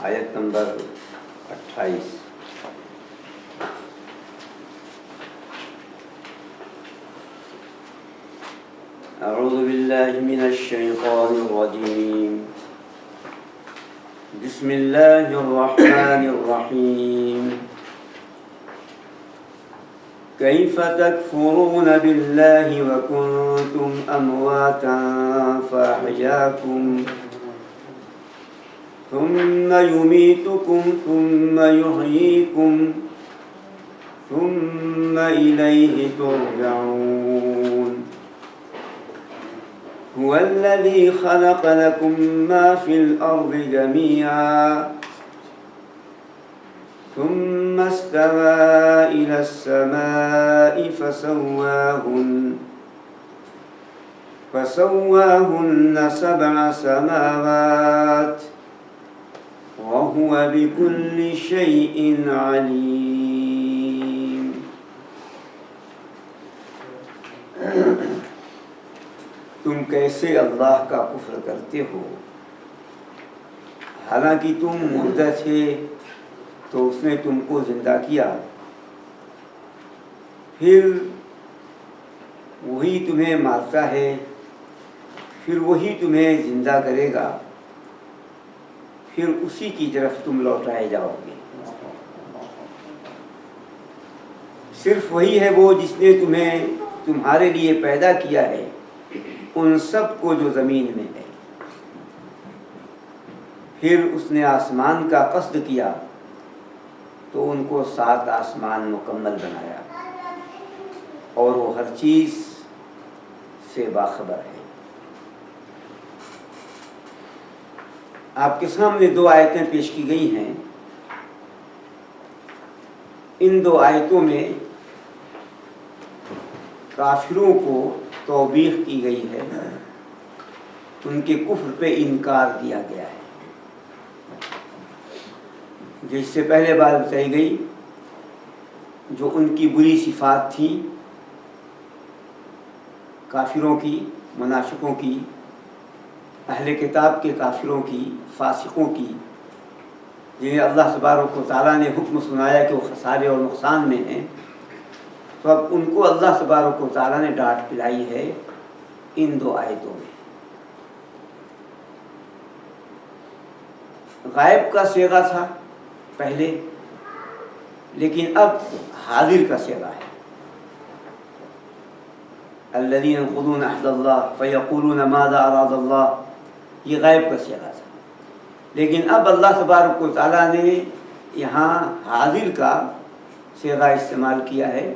آیت نمبر 28۔ اعوذ باللہ من الشیطان الرجیم، بسم اللہ الرحمن الرحیم۔ کیف تکفرون باللہ وکنتم امواتا فاحیاکم ثم يميتكم ثم يحييكم ثم إليه ترجعون۔ هو الذي خلق لكم ما في الأرض جميعا ثم استوى إلى السماء فسواهن 7 سماوات وهو بكل شيء عليم۔ تم کیسے اللہ کا کفر کرتے ہو، حالانکہ تم مردہ تھے تو اس نے تم کو زندہ کیا، پھر وہی تمہیں مارتا ہے، پھر وہی تمہیں زندہ کرے گا، پھر اسی کی طرف تم لوٹائے جاؤ گے۔ صرف وہی ہے وہ جس نے تمہیں تمہارے لیے پیدا کیا ہے ان سب کو جو زمین میں ہے، پھر اس نے آسمان کا قصد کیا تو ان کو 7 آسمان مکمل بنایا، اور وہ ہر چیز سے باخبر ہے۔ آپ کے سامنے 2 آیتیں پیش کی گئی ہیں۔ ان 2 آیتوں میں کافروں کو توبیخ کی گئی ہے، ان کے کفر پہ انکار دیا گیا ہے۔ جس سے پہلے بات بتائی گئی جو ان کی بری صفات تھیں، کافروں کی، منافقوں کی، اہل کتاب کے کافروں کی، فاسقوں کی، جنہیں اللہ تبارک و تعالیٰ نے حکم سنایا کہ وہ خسارے اور نقصان میں ہیں، تو اب ان کو اللہ تبارک و تعالیٰ نے ڈانٹ پلائی ہے ان 2 آیتوں میں۔ غائب کا صیغہ تھا پہلے، لیکن اب حاضر کا صیغہ ہے۔ الذین ينقضون عہد اللہ فیقولون ماذا اراد اللہ، یہ غائب کا صیغہ تھا، لیکن اب اللہ تبارک و تعالیٰ نے یہاں حاضر کا صیغہ استعمال کیا ہے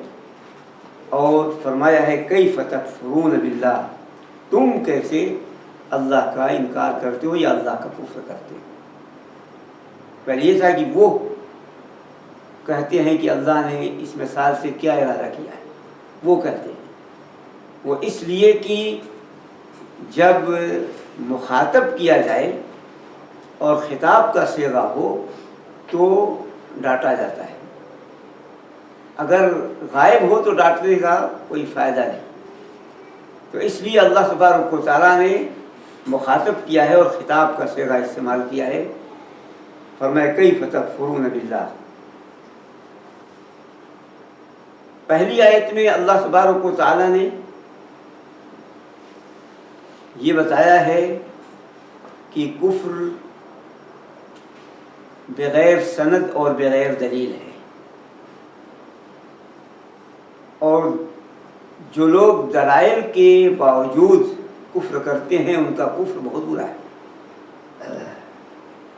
اور فرمایا ہے کیف تکفرون باللہ، تم کیسے اللہ کا انکار کرتے ہو یا اللہ کا کفر کرتے ہو۔ پہلے یہ تھا کہ وہ کہتے ہیں کہ اللہ نے اس مثال سے کیا ارادہ کیا ہے، وہ کہتے ہیں، وہ اس لیے کہ جب مخاطب کیا جائے اور خطاب کا صیغہ ہو تو ڈانٹا جاتا ہے، اگر غائب ہو تو ڈانٹنے کا کوئی فائدہ نہیں، تو اس لیے اللہ تبارک و تعالیٰ نے مخاطب کیا ہے اور خطاب کا صیغہ استعمال کیا ہے۔ فرمایا کیف تکفرون باللہ۔ پہلی آیت میں اللہ تبارک و تعالیٰ نے یہ بتایا ہے کہ کفر بغیر سند اور بغیر دلیل ہے، اور جو لوگ دلائل کے باوجود کفر کرتے ہیں ان کا کفر بہت برا ہے۔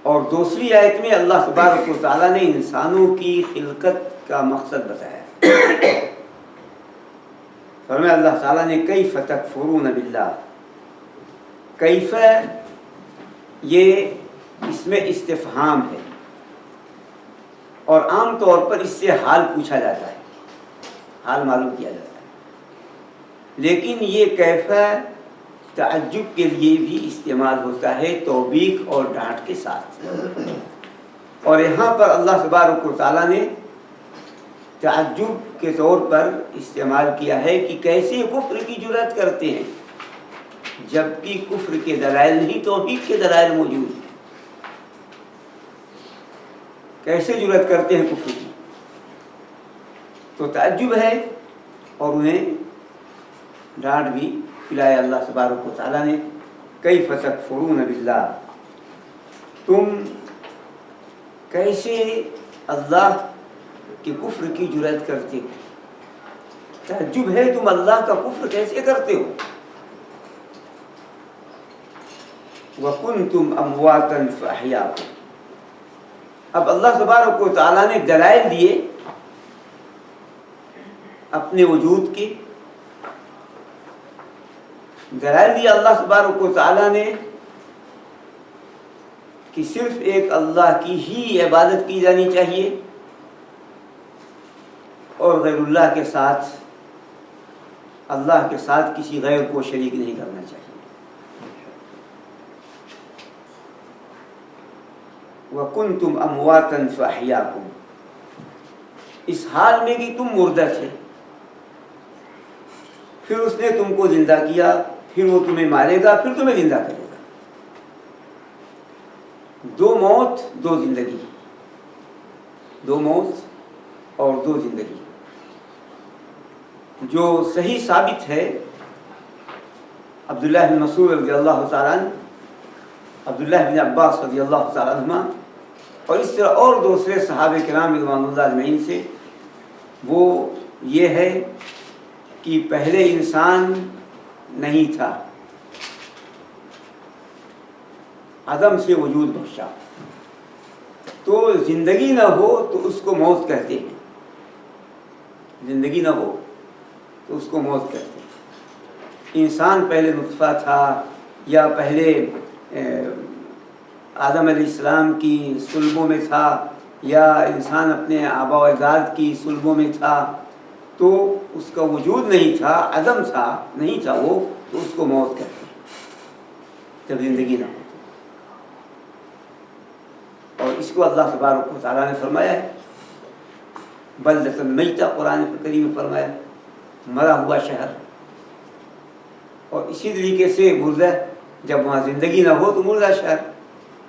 اور دوسری آیت میں اللہ تبارک و تعالیٰ نے انسانوں کی خلقت کا مقصد بتایا۔ فرمایا اللہ تعالیٰ نے کیف تکفرون باللہ، کیف یہ اس میں استفہام ہے، اور عام طور پر اس سے حال پوچھا جاتا ہے، حال معلوم کیا جاتا ہے، لیکن یہ کیف تعجب کے لیے بھی استعمال ہوتا ہے، توبیخ اور ڈانٹ کے ساتھ۔ اور یہاں پر اللہ تبارک و تعالیٰ نے تعجب کے طور پر استعمال کیا ہے کہ کیسے کفر کی جرات کرتے ہیں جبکہ کفر کے دلائل نہیں توحید کے دلائل موجود ہیں۔ کیسے جرأت کرتے ہیں کفر کی؟ تو تعجب ہے اور انہیں ڈانٹ بھی پلایا اللہ تبارک و تعالیٰ نے، کیف تکفرون باللہ، تم کیسے اللہ کے کفر کی جرأت کرتے ہو؟ تعجب ہے تم اللہ کا کفر کیسے کرتے ہو؟ وَكُنْتُمْ أَمْوَاتًا فَأَحْيَاكُمْ، اب اللہ تبارک و تعالیٰ نے دلائل دیے اپنے وجود کے، دلائل دیا اللہ تبارک و تعالیٰ نے کہ صرف ایک اللہ کی ہی عبادت کی جانی چاہیے اور غیر اللہ کے ساتھ، اللہ کے ساتھ کسی غیر کو شریک نہیں کرنا چاہیے۔ وَكُنْتُمْ أَمْوَاتًا فَأَحْيَاكُمْ، اس حال میں کہ تم مردہ تھے، پھر اس نے تم کو زندہ کیا، پھر وہ تمہیں مارے گا، پھر تمہیں زندہ کرے گا۔ دو موت دو زندگی، دو موت اور دو زندگی، جو صحیح ثابت ہے عبداللہ بن مسعود رضی اللہ تعالیٰ عنہ، عبداللہ بن عباس رضی اللہ تعالیٰ عنہما، اور اس طرح اور دوسرے صحابہ کرام رضوان اللہ اجمعین سے، وہ یہ ہے کہ پہلے انسان نہیں تھا، عدم سے وجود بخشا، تو زندگی نہ ہو تو اس کو موت کہتے ہیں، زندگی نہ ہو تو اس کو موت کہتے ہیں۔ انسان پہلے نطفہ تھا، یا پہلے آدم علیہ السلام کی صلبوں میں تھا، یا انسان اپنے آبا و اجداد کی صلبوں میں تھا، تو اس کا وجود نہیں تھا، عدم تھا، نہیں تھا وہ، تو اس کو موت کہتے ہیں جب زندگی نہ ہو۔ اور اس کو اللہ تبارک و تعالیٰ نے فرمایا ہے بلدۃ میتہ، قرآن کریم میں فرمایا، مرا ہوا شہر۔ اور اسی طریقے سے مردہ، جب وہاں زندگی نہ ہو تو مردہ شہر۔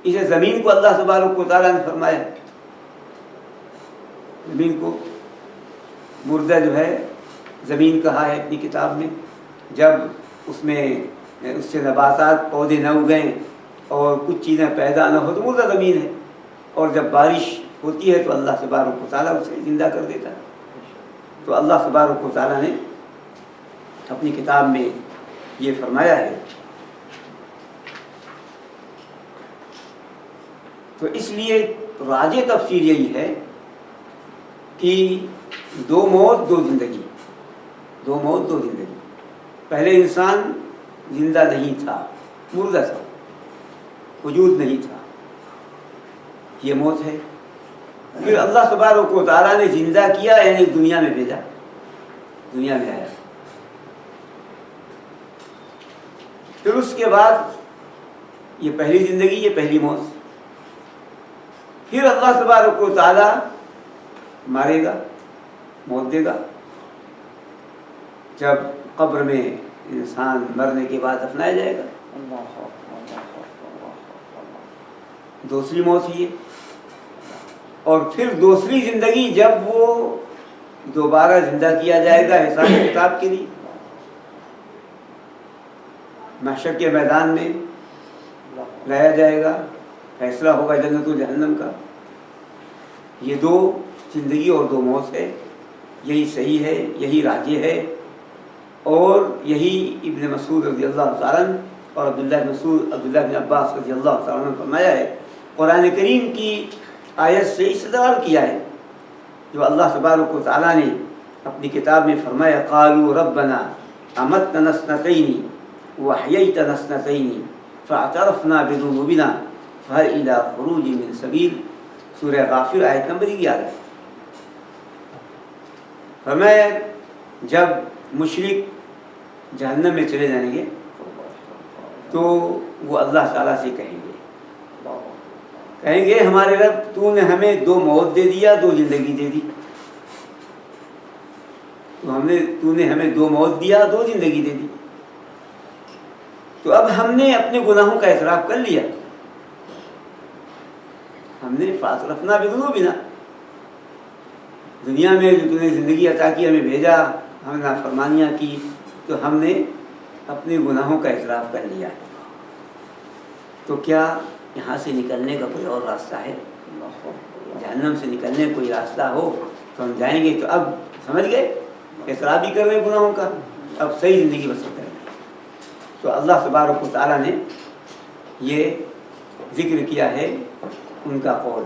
اسے زمین کو اللہ تبارک و تعالیٰ نے فرمایا، زمین کو مردہ جو ہے زمین کہا ہے اپنی کتاب میں، جب اس میں اس سے نباتات پودے نہ اگیں اور کچھ چیزیں پیدا نہ ہو تو مردہ زمین ہے، اور جب بارش ہوتی ہے تو اللہ تبارک و تعالیٰ اسے زندہ کر دیتا ہے۔ تو اللہ تبارک و تعالیٰ نے اپنی کتاب میں یہ فرمایا ہے۔ تو اس لیے راجح تفسیر یہی ہے کہ دو موت دو زندگی، دو موت دو زندگی۔ پہلے انسان زندہ نہیں تھا، مردہ تھا، وجود نہیں تھا، یہ موت ہے۔ پھر اللہ تبارک و تعالیٰ نے زندہ کیا، یعنی دنیا میں بھیجا، دنیا میں آیا۔ پھر اس کے بعد یہ پہلی زندگی، یہ پہلی موت۔ پھر اللہ تبارک و تعالیٰ مارے گا، موت دے گا، جب قبر میں انسان مرنے کے بعد دفنایا جائے گا، دوسری موت ہی ہے۔ اور پھر دوسری زندگی جب وہ دوبارہ زندہ کیا جائے گا حساب کتاب کے لیے، محشر کے میدان میں لایا جائے گا، فیصلہ ہوگا جنت و جہنم کا۔ یہ دو زندگی اور دو موت ہے، یہی صحیح ہے، یہی راجح ہے، اور یہی ابن مسعود رضی اللہ تعالیٰ عنہ اور عبداللہ بن عباس رضی اللہ تعالیٰ عنہ نے فرمایا ہے۔ قرآن کریم کی آیت سے استدلال کیا ہے جو اللہ تبارک و تعالیٰ نے اپنی کتاب میں فرمایا، قالوا ربنا امتنا اثنتین واحییتنا اثنتین فاعترفنا بذنوبنا فهل الى خروج من سبیل، سورہ غافر آیت نمبر 11۔ فرمایا جب مشرک جہنم میں چلے جائیں گے تو وہ اللہ تعالیٰ سے کہیں گے ہمارے رب تو نے ہمیں دو موت دے دیا، دو زندگی دے دی، تو نے ہمیں دو موت دیا، دو زندگی دے دی، تو اب ہم نے اپنے گناہوں کا اعتراف کر لیا، ہم نے فاصرفنا بذنوبنا، دنیا میں جو تم نے زندگی عطا کی، ہمیں بھیجا، ہم نے نافرمانیاں کی، تو ہم نے اپنے گناہوں کا اعتراف کر لیا۔ تو کیا یہاں سے نکلنے کا کوئی اور راستہ ہے؟ جہنم سے نکلنے کا کوئی راستہ ہو تو ہم جائیں گے۔ تو اب سمجھ گئے، اعتراف بھی کر رہے گناہوں کا، اب صحیح زندگی بسر کریں گے۔ تو اللہ تبارک و تعالیٰ نے یہ ذکر کیا ہے ان کا قول۔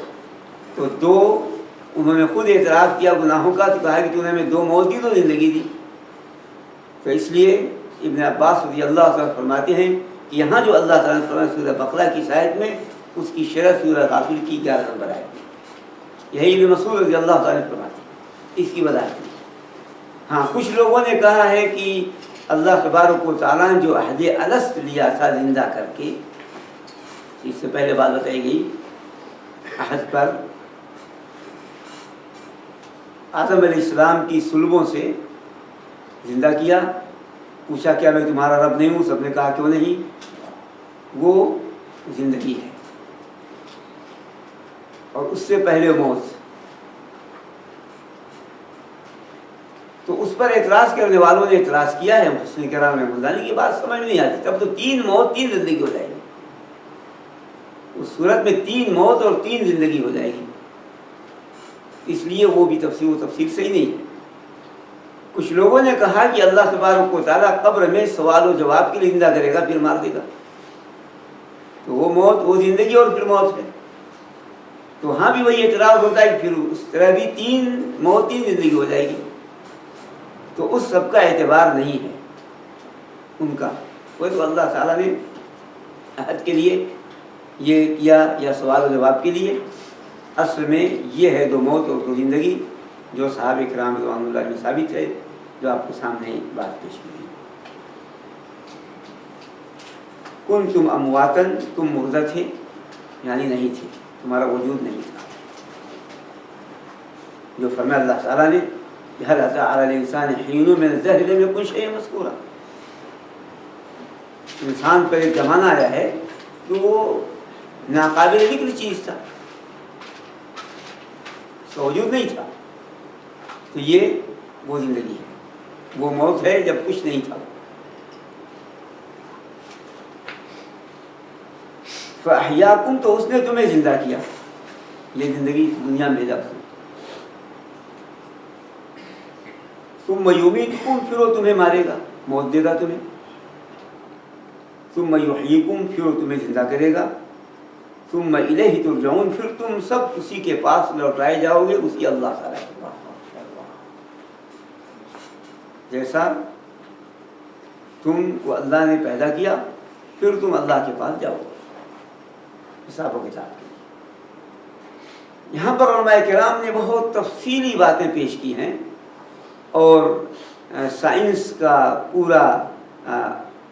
تو دو انہوں نے خود اعتراف کیا گناہوں کا، تو کہا کہ تو نے ہمیں 2 موت دی، 2 زندگی دی۔ تو اس لیے ابن عباس رضی اللہ عنہ فرماتے ہیں کہ یہاں جو اللہ تعالیٰ نے فرمایا سورہ بقرہ کی آیت میں، اس کی شرح سورہ غافر کی 11 نمبر آیت، یہی ابن مسعود رضی اللہ تعالیٰ نے فرماتے ہیں، اس کی وضاحت میں۔ ہاں، کچھ لوگوں نے کہا ہے کہ اللہ تبارک و تعالیٰ نے جو عہد الست لیا تھا زندہ کر کے، اس سے پہلے بات بتائی گئی، عہد پر آدم علیہ السلام کی صلبوں سے زندہ کیا، پوچھا کیا میں تمہارا رب نہیں ہوں؟ سب نے کہا کیوں نہیں، وہ زندگی ہے۔ اور اس سے پہلے موت، تو اس پر اعتراض کرنے والوں نے اعتراض کیا ہے، محسن کرام رحمۃ اللہ علیہ کی بات سمجھ نہیں آتی، تب تو 3 موت 3 زندگی ہو جائے گی، اس صورت میں 3 موت اور 3 زندگی ہو جائے گی، اس لیے وہ بھی تفسیر صحیح نہیں ہے۔ کچھ لوگوں نے کہا کہ اللہ تبارک و تعالیٰ قبر میں سوال و جواب کے لیے زندہ کرے گا، پھر مار دے گا، تو وہ موت وہ زندگی اور پھر موت ہے۔ تو وہاں بھی وہی اعتراض ہوتا ہے، پھر اس طرح بھی 3 موت 3 زندگی ہو جائے گی، تو اس سب کا اعتبار نہیں ہے ان کا، وہ تو اللہ تعالیٰ نے عہد کے لیے یہ کیا یا سوال و جواب کے لیے، اصل میں یہ ہے 2 موت اور 2 زندگی، جو صحابہ کرام رضوان اللہ میں ثابت ہے، جو آپ کے سامنے بات پیش کی ہے۔ کنتم امواتن، تم مردہ تھے، یعنی نہیں تھے، تمہارا وجود نہیں تھا، جو فرمایا اللہ تعالیٰ نے هل أتى على الإنسان حين من الدهر لم يكن شيئا مذكورا، انسان پر ایک زمانہ آیا ہے کہ وہ ناقابل ذکر چیز تھا، اس کا وجود نہیں تھا، تو یہ وہ زندگی ہے، وہ موت ہے جب کچھ نہیں تھا۔ فَأَحْيَاكُمْ، تو اس نے تمہیں زندہ کیا، یہ زندگی دنیا میں لفظ، ثم یمیتکم، پھر وہ تمہیں مارے گا، موت دے گا تمہیں، ثم یحییکم، پھر وہ تمہیں زندہ کرے گا، ثم الیہ ترجعون، پھر تم سب اسی کے پاس لوٹائے جاؤ گے، اسی اللہ تعالیٰ کے پاس، جیسا تم کو اللہ نے پیدا کیا، پھر تم اللہ کے پاس جاؤ گے حساب و کتاب کے لیے۔ یہاں پر علماء کرام نے بہت تفصیلی باتیں پیش کی ہیں، اور سائنس کا پورا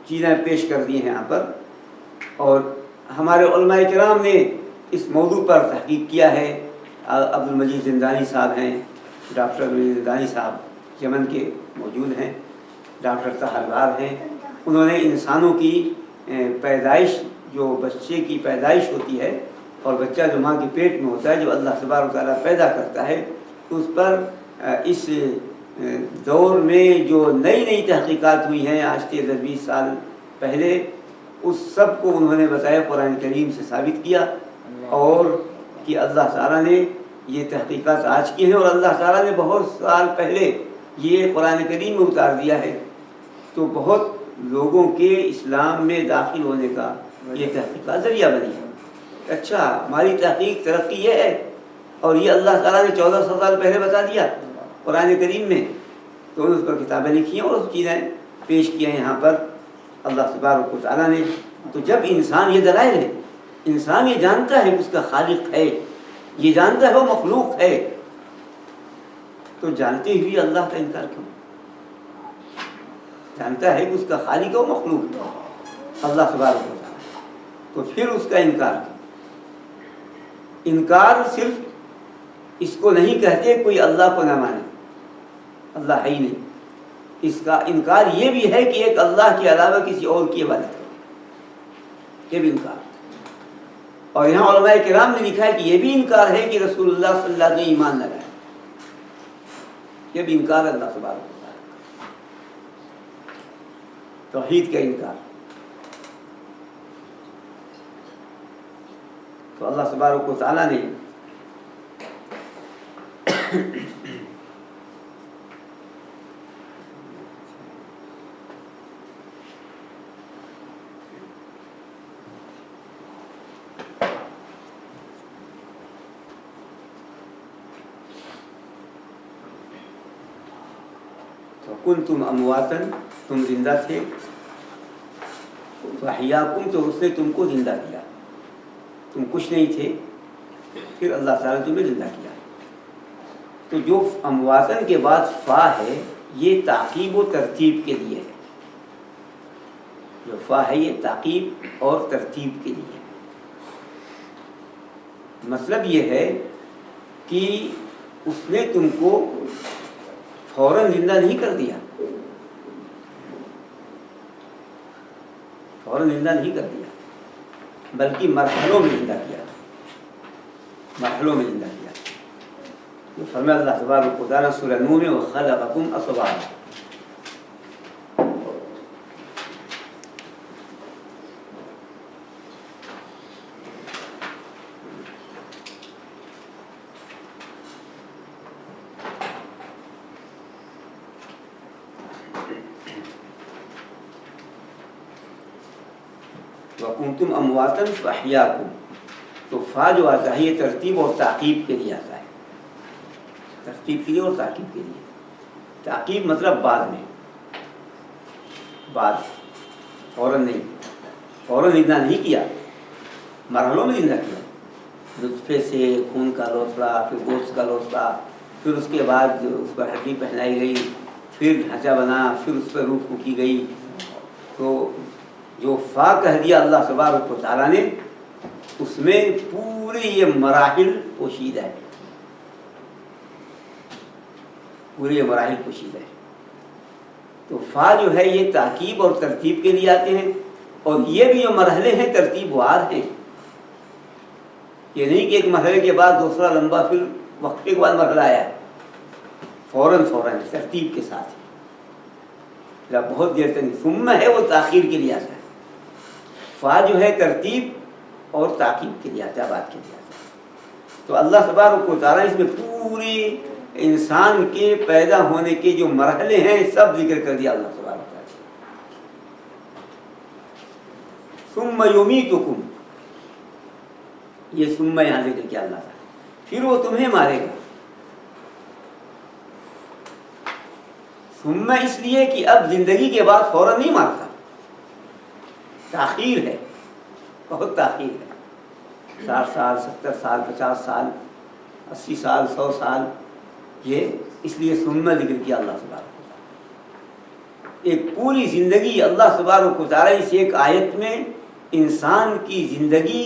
چیزیں پیش کر دی ہیں یہاں پر، اور ہمارے علماء کرام نے اس موضوع پر تحقیق کیا ہے۔ عبد المجید زندانی صاحب ہیں، ڈاکٹر عبد المجید زندانی صاحب یمن کے موجود ہیں، ڈاکٹر طاہر ہیں، انہوں نے انسانوں کی پیدائش، جو بچے کی پیدائش ہوتی ہے اور بچہ جو ماں کے پیٹ میں ہوتا ہے، جو اللہ تبارک و تعالیٰ پیدا کرتا ہے، اس پر اس دور میں جو نئی تحقیقات ہوئی ہیں آج سے 10-20 سال پہلے، اس سب کو انہوں نے بتایا، قرآن کریم سے ثابت کیا، اور کہ اللہ تعالیٰ نے یہ تحقیقات آج کی ہیں، اور اللہ تعالیٰ نے بہت سال پہلے یہ قرآن کریم میں اتار دیا ہے، تو بہت لوگوں کے اسلام میں داخل ہونے کا یہ تحقیقات ذریعہ بنی ہے۔ اچھا، ہماری تحقیق ترقی یہ ہے، اور یہ اللہ تعالیٰ نے 1400 سال پہلے بتا دیا قرآن کریم میں، تو انہوں نے اس پر کتابیں لکھی ہیں اور اس چیزیں پیش کی ہیں یہاں پر اللہ تبارک و تعالیٰ نے۔ تو جب انسان یہ دلائل ہے، انسان یہ جانتا ہے کہ اس کا خالق ہے، یہ جانتا ہے وہ مخلوق ہے، تو جانتے ہوئے اللہ کا انکار کیوں؟ جانتا ہے کہ اس کا خالق ہے، وہ مخلوق ہے اللہ تبارک و تعالیٰ، تو پھر اس کا انکار کیوں؟ انکار صرف اس کو نہیں کہتے کوئی اللہ کو نہ مانے، اللہ ہے ہی نہیں، اس کا انکار یہ بھی ہے کہ ایک اللہ کے علاوہ کسی اور کی عبادت کرے، یہ بھی انکار۔ اور یہاں علماء کرام نے لکھا ہے کہ یہ بھی انکار ہے کہ رسول اللہ صلی اللہ علیہ وسلم ایمان نہ لائے، یہ بھی انکار ہے اللہ تبارک و تعالیٰ، توحید کا انکار۔ تو اللہ تبارک و تعالیٰ نے کنتم امواتن، تم زندہ تھے، فاحیاکم، تو اس نے تم کو زندہ کیا، تم کچھ نہیں تھے، پھر اللہ تعالیٰ نے تمہیں زندہ کیا۔ تو جو امواتن کے بعد فا ہے یہ تعقیب و ترتیب کے لیے ہے، جو فا ہے یہ تعقیب اور ترتیب کے لیے ہے۔ مطلب یہ ہے کہ اس نے تم کو فوراً زندہ نہیں کر دیا، فوراً زندہ نہیں کر دیا، بلکہ مرحلوں میں زندہ کیا، مرحلوں میں زندہ کیا۔ تو فرمایا اللہ تبارک و تعالیٰ سورہ نور میں وَخَلَقَكُمْ أَطْوَارًا، وَكُنْتُمْ أَمْوَاتًا فَأَحْيَاكُمْ، تو فا جو آتا ہے یہ ترتیب اور تعقیب کے لیے آتا ہے، ترتیب کے لیے اور تعقیب کے لیے۔ تعقیب مطلب بعد میں، بعد، فوراً نہیں، فوراً زندہ نہیں کیا، مرحلوں میں زندہ کیا، نطفے سے خون کا لوتھڑا، پھر گوشت کا لوتھڑا، پھر اس کے بعد اس پر ہڈی پہنائی گئی، پھر ڈھانچہ بنا، پھر اس پر روح پھونکی گئی۔ تو جو فا کہہ دیا اللہ تبارک و تعالیٰ نے، اس میں پورے یہ مراحل پوشیدہ ہے، پورے یہ مراحل پوشیدہ ہے۔ تو فا جو ہے یہ تعقیب اور ترتیب کے لیے آتے ہیں، اور یہ بھی جو مرحلے ہیں ترتیب وار ہیں، یہ نہیں کہ ایک مرحلے کے بعد دوسرا لمبا پھر وقفے کے بعد مرحلہ آیا، فوراً ترتیب کے ساتھ، بہت دیر تک۔ ثم ہے وہ تاخیر کے لیے آتا ہے، فا جو ہے ترتیب اور تعقیب کے لیے آتا ہے، بات کے لیے آتا ہے۔ تو اللہ تبارک و تعالیٰ اس میں پوری انسان کے پیدا ہونے کے جو مرحلے ہیں سب ذکر کر دیا اللہ تبارک و تعالیٰ۔ ثم یمیتکم، یہ ثم یہاں ذکر کیا اللہ تعالیٰ، پھر وہ تمہیں مارے گا۔ ثم اس لیے کہ اب زندگی کے بعد فوراً نہیں مارتا، تاخیر ہے، بہت تاخیر ہے، 60 سال 70 سال 50 سال 80 سال 100 سال، یہ اس لیے ثم ذکر کیا اللہ تبارک و تعالیٰ۔ ایک پوری زندگی اللہ تبارک و تعالیٰ اس ایک آیت میں انسان کی زندگی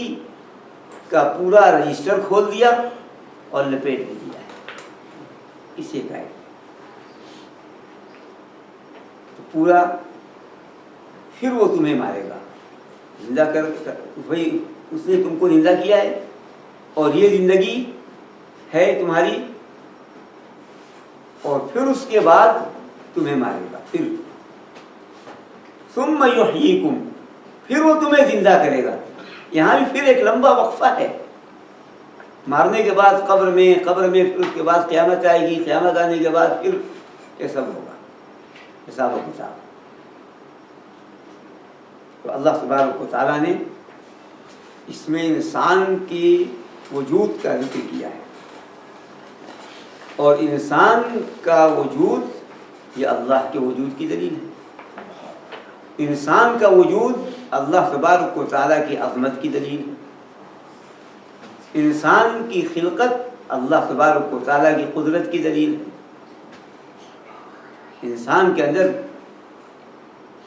کا پورا رجسٹر کھول دیا اور لپیٹ بھی دیا ہے اس ایک آیت تو پورا۔ پھر وہ تمہیں مارے گا، زندہ کر، وہی اس نے تم کو زندہ کیا ہے، اور یہ زندگی ہے تمہاری، اور پھر اس کے بعد تمہیں مارے گا۔ پھر ثم یحییکم، پھر وہ تمہیں زندہ کرے گا۔ یہاں بھی پھر ایک لمبا وقفہ ہے، مارنے کے بعد قبر میں پھر اس کے بعد قیامت آئے گی، قیامت آنے کے بعد پھر یہ سب ہوگا، حساب و کتاب۔ تو اللہ تبارک و تعالیٰ نے اس میں انسان کی وجود کا ذکر کیا ہے، اور انسان کا وجود یہ اللہ کے وجود کی دلیل ہے۔ انسان کا وجود اللہ تبارک و تعالیٰ کی عظمت کی دلیل ہے، انسان کی خلقت اللہ تبارک و تعالیٰ کی قدرت کی دلیل ہے۔ انسان کے اندر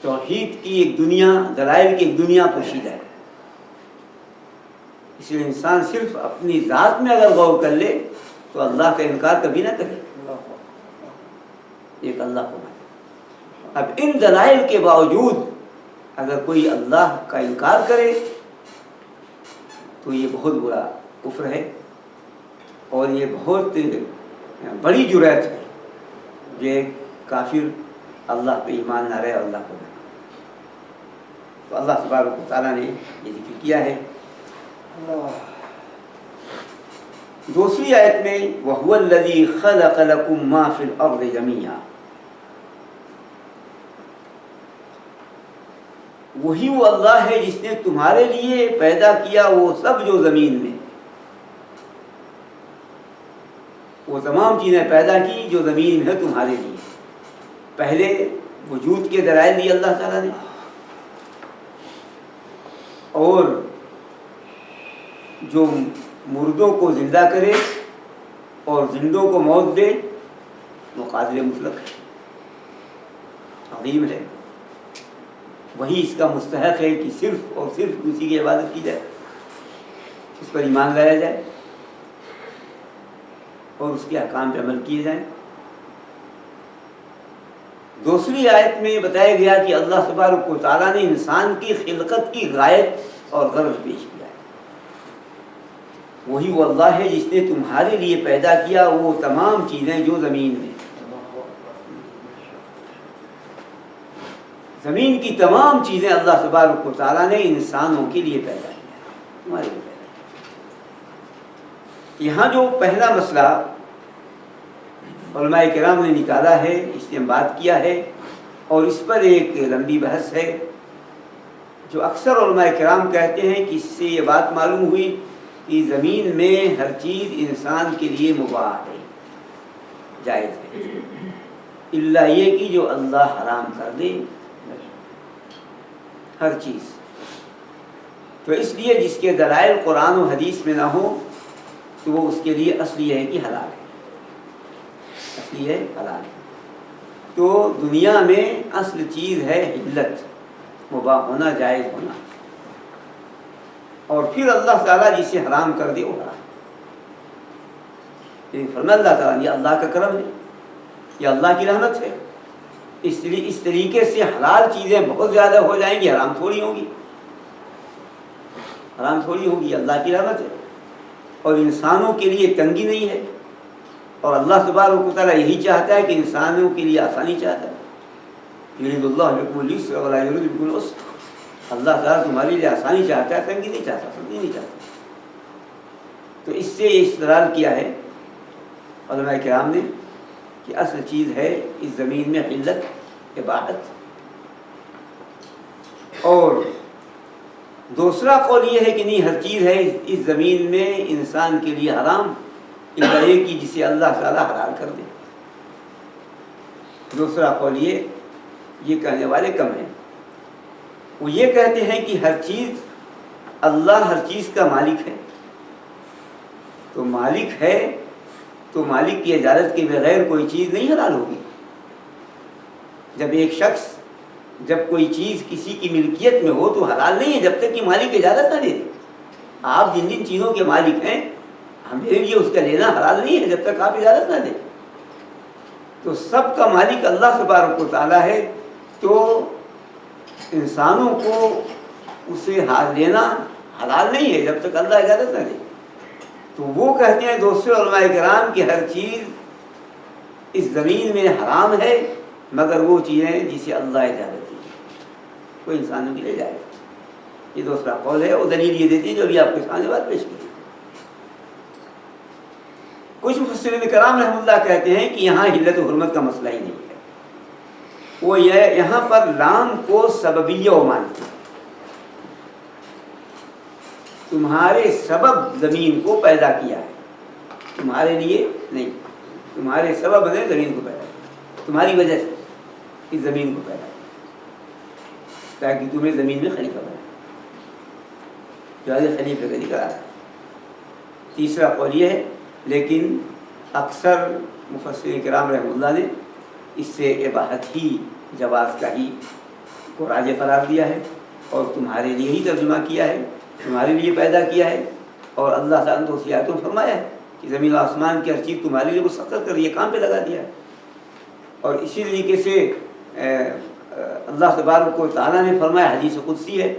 توحید کی ایک دنیا، دلائل کی ایک دنیا پوشیدہ ہے، اس لیے انسان صرف اپنی ذات میں اگر غور کر لے تو اللہ کا انکار کبھی نہ کرے، ایک اللہ کو مانے۔ اب ان دلائل کے باوجود اگر کوئی اللہ کا انکار کرے تو یہ بہت برا کفر ہے اور یہ بہت بڑی جرأت ہے جو کافر اللہ پہ ایمان نہ رہے اور اللہ کو نہ. تو اللہ تبارک و تعالیٰ نے یہ ذکر کیا ہے. دوسری آیت میں وَهُوَ الَّذِي خَلَقَ لَكُم مَّا فِي الْأَرْضِ جَمِيعًا، وہی وہ اللہ ہے جس نے تمہارے لیے پیدا کیا وہ سب جو زمین میں، وہ تمام چیزیں پیدا کی جو زمین میں ہے تمہارے لیے. پہلے وجود کے دلائل دیے اللہ تعالیٰ نے، اور جو مردوں کو زندہ کرے اور زندوں کو موت دے وہ قادر مطلق ہے، عظیم ہے. وہی اس کا مستحق ہے کہ صرف اور صرف اسی کی عبادت کی جائے، اس پر ایمان لایا جائے اور اس کے احکام پہ عمل کیے جائیں. دوسری آیت میں بتایا گیا کہ اللہ تبارک و تعالیٰ نے انسان کی خلقت کی غایت اور غرض پیش کیا ہے. وہی وہ اللہ ہے جس نے تمہارے لیے پیدا کیا وہ تمام چیزیں جو زمین میں، زمین کی تمام چیزیں اللہ تبارک و تعالیٰ نے انسانوں کے لیے پیدا کیا، تمہارے لیے پیدا کیا. یہاں جو پہلا مسئلہ علماء کرام نے نکالا ہے، اس نے بات کیا ہے اور اس پر ایک لمبی بحث ہے. جو اکثر علماء کرام کہتے ہیں کہ اس سے یہ بات معلوم ہوئی کہ زمین میں ہر چیز انسان کے لیے مباح ہے، جائز ہے، الا یہ کہ جو اللہ حرام کر دے ہر چیز. تو اس لیے جس کے دلائل قرآن و حدیث میں نہ ہو تو وہ اس کے لیے اصل یہ ہے کہ حلال ہے، اصلی ہے حلال ہے. تو دنیا میں اصل چیز ہے حلت، مباح ہونا، جائز ہونا، اور پھر اللہ تعالیٰ جسے حرام کر دے وہ حرام. لیکن فرمایا اللہ تعالیٰ یہ اللہ کا کرم ہے، یہ اللہ کی رحمت ہے. اس طریقے سے حلال چیزیں بہت زیادہ ہو جائیں گی، حرام تھوڑی ہوگی، حرام تھوڑی ہوگی. اللہ کی رحمت ہے اور انسانوں کے لیے تنگی نہیں ہے، اور اللہ تبارک و تعالیٰ یہی چاہتا ہے کہ انسانوں کے لیے آسانی چاہتا ہے. یرید اللہ بکم اليسر ولا یرید بکم العسر. اللہ تعالیٰ تمہارے لیے آسانی چاہتا ہے، تنگی نہیں چاہتا، سختی نہیں چاہتا. تو اس سے یہ استدلال کیا ہے علماء کرام نے کہ اصل چیز ہے اس زمین میں حلت، اباحت. اور دوسرا قول یہ ہے کہ نہیں، ہر چیز ہے اس زمین میں انسان کے لیے حرام الا ایک کی جسے اللہ تعالیٰ حلال کر دے. دوسرا قول یہ کہنے والے کم ہیں. وہ یہ کہتے ہیں کہ ہر چیز، اللہ ہر چیز کا مالک ہے، تو مالک ہے تو مالک کی اجازت کے بغیر کوئی چیز نہیں حلال ہوگی. جب ایک شخص، جب کوئی چیز کسی کی ملکیت میں ہو تو حلال نہیں ہے جب تک کہ مالک اجازت نہ دے دے. آپ جن جن چیزوں کے مالک ہیں میرے لیے اس کا لینا حلال نہیں ہے جب تک آپ اجازت نہ دیں. تو سب کا مالک اللہ تبارک و تعالیٰ ہے، تو انسانوں کو اسے لینا حلال نہیں ہے جب تک اللہ اجازت نہ دے. تو وہ کہتے ہیں دوسرے علماء کرام کہ ہر چیز اس زمین میں حرام ہے مگر وہ چیزیں جسے اللہ اجازت دی کوئی انسانوں کے لیے جائے. یہ دوسرا قول ہے. وہ دلیل یہ دیتی ہے جو ابھی آپ کے سامنے بات پیش کی. کچھ مفسرین کرام رحمۃ اللہ کہتے ہیں کہ یہاں حلت و حرمت کا مسئلہ ہی نہیں ہے. وہ یہاں پر لام کو سببیہ مانتے ہیں. تمہارے سبب زمین کو پیدا کیا ہے، تمہارے لیے نہیں. تمہارے سبب نے زمین کو پیدا کیا، تمہاری وجہ سے اس زمین کو پیدا کیا تاکہ تمہیں زمین میں خلیفہ بنائے. جو خلیفہ کا ذکر آ رہا ہے. تیسرا قول یہ ہے، لیکن اکثر مفسرین کرام رحمۃ اللہ نے اس سے اباحت ہی، جواز کا ہی کو راجح قرار دیا ہے اور تمہارے لیے ہی ترجمہ کیا ہے، تمہارے لیے پیدا کیا ہے. اور اللہ تعالیٰ نے دوسری آیتوں میں فرمایا ہے کہ زمین و آسمان کی ہر چیز تمہارے لیے مسخر کر دیا، کام پہ لگا دیا ہے. اور اسی طریقے سے اللہ تبارک و تعالیٰ نے فرمایا، حدیث قدسی ہے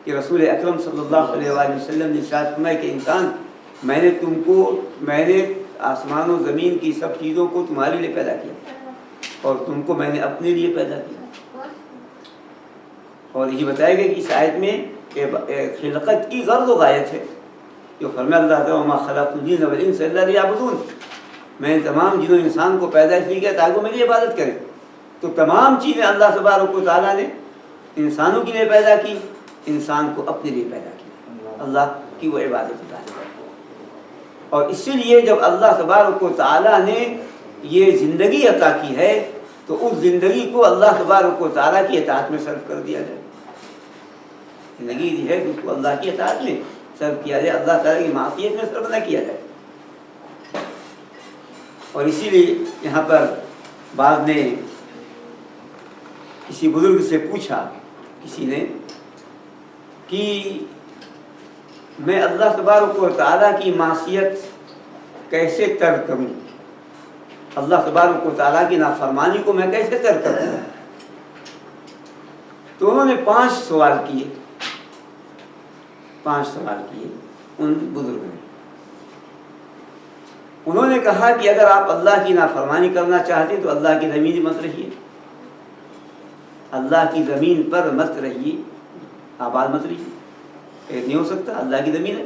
کہ رسول اکرم صلی اللہ علیہ وآلہ وسلم نے ارشاد فرمایا کہ انسان میں نے آسمان و زمین کی سب چیزوں کو تمہارے لیے پیدا کیا اور تم کو میں نے اپنے لیے پیدا کیا. اور یہ بتایا گیا کہ اس آیت میں خلقت کی غرض و غایت ہے. جو فرمایا اللہ تعالیٰ وما خلقت الجن والانس الا لیعبدون، میں نے تمام جنوں انسان کو پیدا اس لیے کیا تاکہ وہ میری عبادت کرے. تو تمام چیزیں اللہ تبارک و تعالیٰ نے انسانوں کے لیے پیدا کی، انسان کو اپنے لیے پیدا کیا، اللہ کی وہ عبادت اتاری. اور اسی لیے جب اللہ تبارک و تعالیٰ نے یہ زندگی عطا کی ہے تو اس زندگی کو اللہ تبارک و تعالیٰ کی اطاعت میں صرف کر دیا جائے. زندگی جو ہے اس کو اللہ کی اطاعت میں صرف کیا جائے، اللہ تعالیٰ کی معصیت میں صرف نہ کیا جائے. اور اسی لیے یہاں پر بعض نے کسی بزرگ سے پوچھا، کسی نے، کہ میں اللہ تبارک و تعالیٰ کی معصیت کیسے ترک کروں، اللہ تبارک و تعالیٰ کی نافرمانی کو میں کیسے ترک کروں. تو انہوں نے 5 سوال کیے ان بزرگ نے. انہوں نے کہا کہ اگر آپ اللہ کی نافرمانی کرنا چاہتے تو اللہ کی زمین مت رہیے، اللہ کی زمین پر مت رہیے، آباد مت رہیے. نہیں ہو سکتا، اللہ کی زمین ہے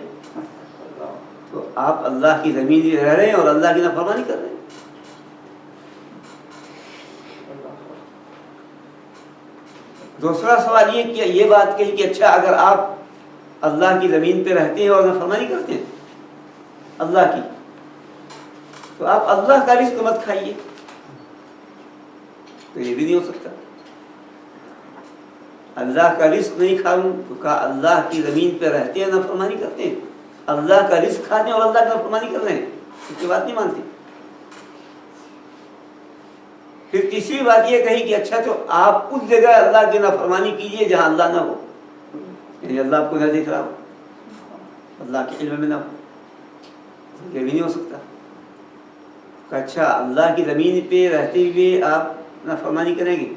تو آپ اللہ کی زمین میں رہ رہے ہیں اور اللہ کی نافرمانی کر رہے ہیں. دوسرا سوال یہ کیا، یہ بات کہی کہ اچھا اگر آپ اللہ کی زمین پہ رہتے ہیں اور نافرمانی کرتے ہیں اللہ کی، تو آپ اللہ کا رزق مت کھائیے. تو یہ بھی نہیں ہو سکتا. اللہ کا رزق نہیں کھاؤں تو کہا اللہ کی زمین پہ رہتے ہیں نافرمانی کرتے ہیں، اللہ کا رزق کھاتے ہیں اور اللہ کی نافرمانی کر رہے ہیں، اس کی بات نہیں مانتے. پھر تیسری بات یہ کہی کہ اچھا تو آپ اس جگہ اللہ کی نافرمانی کیجیے جہاں اللہ نہ ہو، یعنی اللہ آپ کو نہ دیکھ رہا ہو، اللہ کے علم میں نہ ہو. یہ بھی نہیں ہو سکتا. کہ اچھا اللہ کی زمین پہ رہتے ہوئے آپ نافرمانی کریں گے،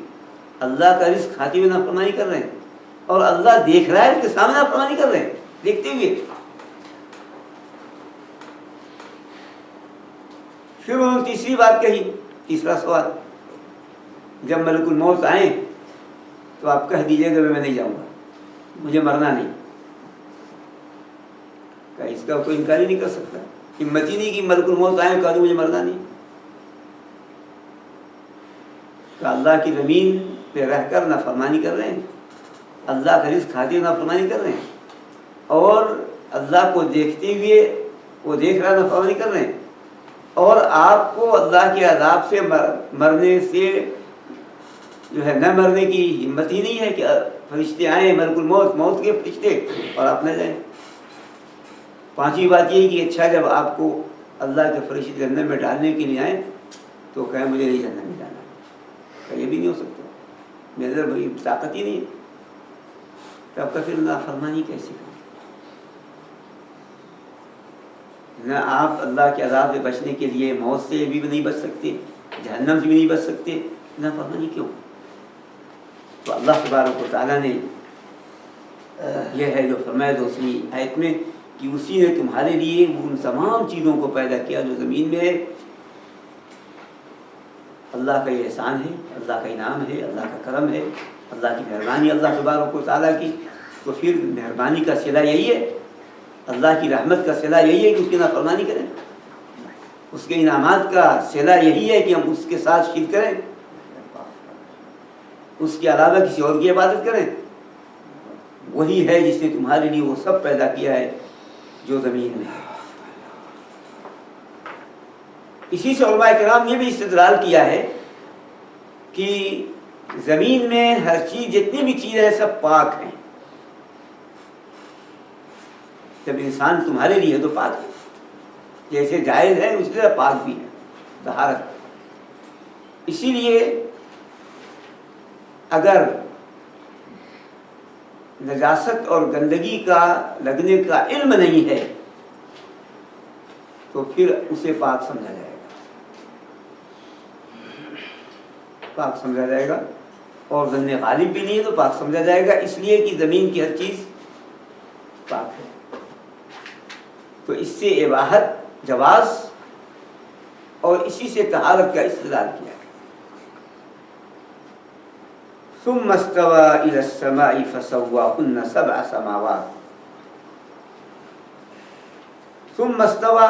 اللہ کا رزق کھاتے ہوئے نافرمانی کر رہے ہیں اور اللہ دیکھ رہا ہے اس کے سامنے نافرمانی کر رہے ہیں دیکھتے ہوئے. پھر انہوں نے تیسری بات کہی، تیسرا سوال، جب ملک الموت آئیں تو آپ کہہ دیجیے کہ میں نہیں جاؤں گا، مجھے مرنا نہیں. کہ اس کا کوئی انکار ہی نہیں کر سکتا، ہمت ہی نہیں کہ ملک الموت آئیں کہہ دوں مجھے مرنا نہیں. کہ اللہ کی زمین پہ رہ کر نافرمانی کر رہے ہیں، اللہ کا رزق کھاتے ہوئے نافرمانی کر رہے ہیں اور اللہ کو دیکھتے ہوئے وہ دیکھ رہا نافرمانی کر رہے ہیں، اور آپ کو اللہ کے عذاب سے مرنے سے جو ہے نہ مرنے کی ہمت ہی نہیں ہے کہ فرشتے آئیں ملک الموت، موت کے فرشتے، اور آپ نہ جائیں. 5ویں بات یہ ہے کہ اچھا جب آپ کو اللہ کے فرشتے جنت میں ڈالنے کے لیے آئیں تو کہیں مجھے نہیں جنت میں جانا. یہ بھی نہیں ہو سکتا، میرے اندر طاقت ہی نہیں ہے. تو آپ کا پھر نافرمانی کیسے کریں؟ نہ آپ اللہ کے عذاب سے بچنے کے لیے موت سے بھی نہیں بچ سکتے، جہنم سے بھی نہیں بچ سکتے، نافرمانی کیوں؟ تو اللہ تبارک و تعالیٰ نے یہ ہے جو فرمایا دوسری آیت میں کہ اسی نے تمہارے لیے ان تمام چیزوں کو پیدا کیا جو زمین میں ہے. اللہ کا یہ احسان ہے، اللہ کا انعام ہے، اللہ کا کرم ہے، اللہ کی مہربانی اللہ تبارک و تعالیٰ کی. تو پھر مہربانی کا صلہ یہی ہے، اللہ کی رحمت کا صلہ یہی ہے کہ اس کی نافرمانی کریں، اس کے انعامات کا صلہ یہی ہے کہ ہم اس کے ساتھ شرک کریں، اس کے علاوہ کسی اور کی عبادت کریں. وہی ہے جس نے تمہارے لیے وہ سب پیدا کیا ہے جو زمین میں ہے. اسی سے علماء کرام نے بھی استدلال کیا ہے کہ زمین میں ہر چیز، جتنی بھی چیزیں ہیں سب پاک ہیں. جب انسان تمہارے لیے تو پاک ہے، جیسے جائز ہے اسی طرح پاک بھی ہے، طہارت. اسی لیے اگر نجاست اور گندگی کا لگنے کا علم نہیں ہے تو پھر اسے پاک سمجھا جائے گا، پاک سمجھا جائے گا. اور ظن غالب بھی نہیں ہے تو پاک سمجھا جائے گا، اس لیے کہ زمین کی ہر چیز پاک ہے. تو اس سے اباحت، جواز اور اسی سے طہارت کا استدلال کیا. ثم استوى الى السماء فسواهن 7 سماوات. ثم استوى،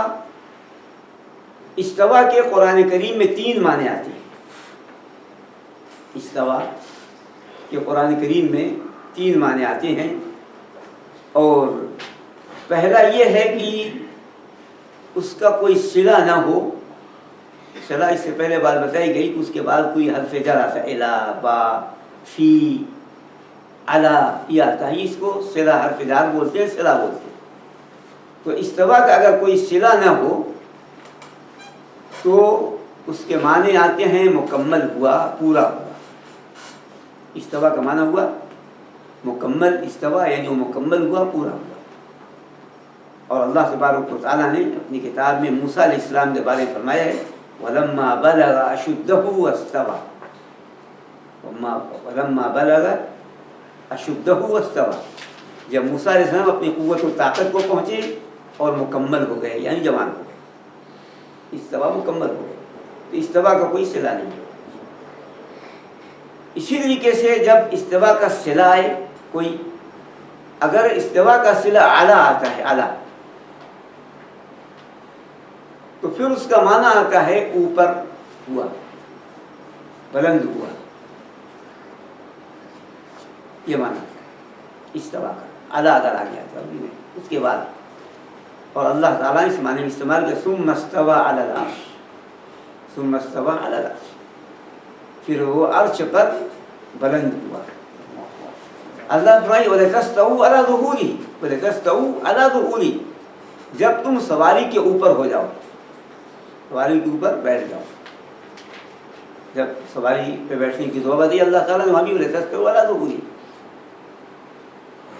استوا کے قرآن کریم میں 3 معنی آتے ہیں. استوا کے قرآن کریم میں 3 معنی آتے ہیں. اور پہلا یہ ہے کہ اس کا کوئی صلہ نہ ہو. صلہ اس سے پہلے بات بتائی گئی کہ اس کے بعد کوئی حرف جر آتا ہے، الا، با، فی، علا، یہ آتا ہے. اس کو صلہ حرف جر بولتے ہیں، صلہ بولتے ہیں. تو استوا کا اگر کوئی صلہ نہ ہو تو اس کے معنی آتے ہیں مکمل ہوا، پورا ہوا. استوا کا معنی ہوا مکمل، استوا یعنی وہ مکمل ہوا، پورا ہوا. اور اللہ تبارک و تعالیٰ نے اپنی کتاب میں موسیٰ علیہ السلام کے بارے میں فرمایا ہے وَلَمَّا بَلَغَ أَشُدَّهُ وَاسْتَوَى. وَلَمَّا بَلَغَ أَشُدَّهُ وَاسْتَوَى، جب موسیٰ علیہ السلام اپنی قوت و طاقت کو پہنچے اور مکمل ہو گئے، یعنی جوان ہو گئے. استوا مکمل ہو گئے. تو استوا کا کوئی صلہ نہیں. اسی طریقے سے جب استوا کا صلہ ہے کوئی، اگر استوا کا صلہ اعلیٰ آتا ہے، اعلیٰ، تو پھر اس کا معنی آتا ہے اوپر ہوا، بلند ہوا. یہ معنی آتا ہے استوا کا، اعلیٰ اگر آ گیا تو عربی میں. اس کے بعد اور اللہ تعالیٰ نے اس معنی میں استعمال کیا ثم استوى علی العرش. ثم استوى علی العرش، پھر وہ عرش پر بلند ہوا. اللہ فرمائے وَلَتَسْتَوُوا عَلَى ظُهُورِهِ، وَلَتَسْتَوُوا عَلَى ظُهُورِهِ، جب تم سواری کے اوپر ہو جاؤ، سواری کے اوپر بیٹھ جاؤ. جب سواری پہ بیٹھنے کی نوبت آئی اللہ تعالیٰ نے وہاں بھی وَلَتَسْتَوُوا عَلَى ظُهُورِهِ.